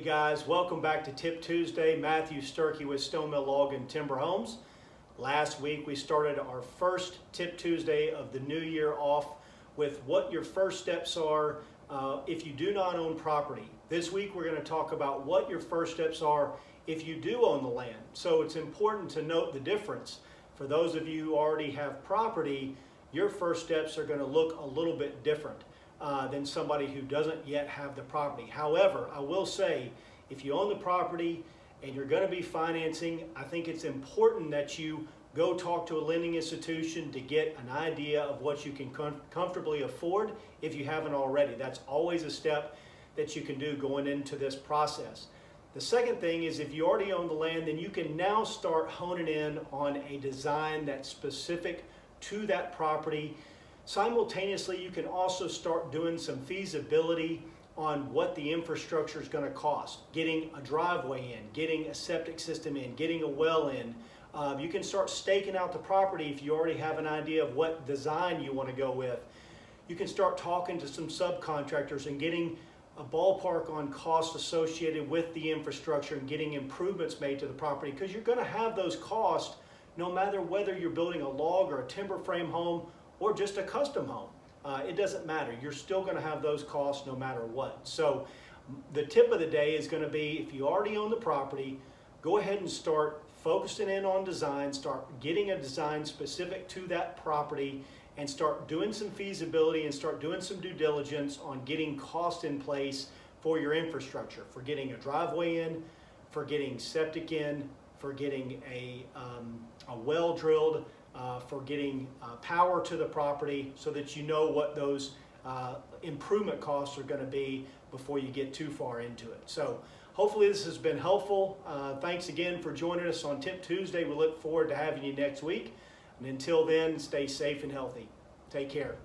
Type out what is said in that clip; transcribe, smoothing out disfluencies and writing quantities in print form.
guys, welcome back to Tip Tuesday. Matthew Sturkey with Stone Mill Log and Timber Homes. Last week we started our first Tip Tuesday of the new year off with what your first steps are if you do not own property. This week we're going to talk about what your first steps are if you do own the land. So it's important to note the difference. For those of you who already have property, your first steps are going to look a little bit different than somebody who doesn't yet have the property. However, I will say, if you own the property and you're going to be financing, I think it's important that you go talk to a lending institution to get an idea of what you can comfortably afford if you haven't already. That's always a step that you can do going into this process. The second thing is, if you already own the land, then you can now start honing in on a design that's specific to that property. Simultaneously, you can also start doing some feasibility on what the infrastructure is going to cost. Getting a driveway in, getting a septic system in, getting a well in. You can start staking out the property if you already have an idea of what design you want to go with. You can start talking to some subcontractors and getting a ballpark on costs associated with the infrastructure and getting improvements made to the property, because you're going to have those costs no matter whether you're building a log or a timber frame home or just a custom home. It doesn't matter. You're still going to have those costs no matter what. So the tip of the day is going to be, if you already own the property, go ahead and start focusing in on design, start getting a design specific to that property, and start doing some feasibility and start doing some due diligence on getting cost in place for your infrastructure, for getting a driveway in, for getting septic in, for getting a well drilled, for getting power to the property, so that you know what those improvement costs are going to be before you get too far into it. So hopefully this has been helpful. Thanks again for joining us on Tip Tuesday. We look forward to having you next week. And until then, stay safe and healthy. Take care.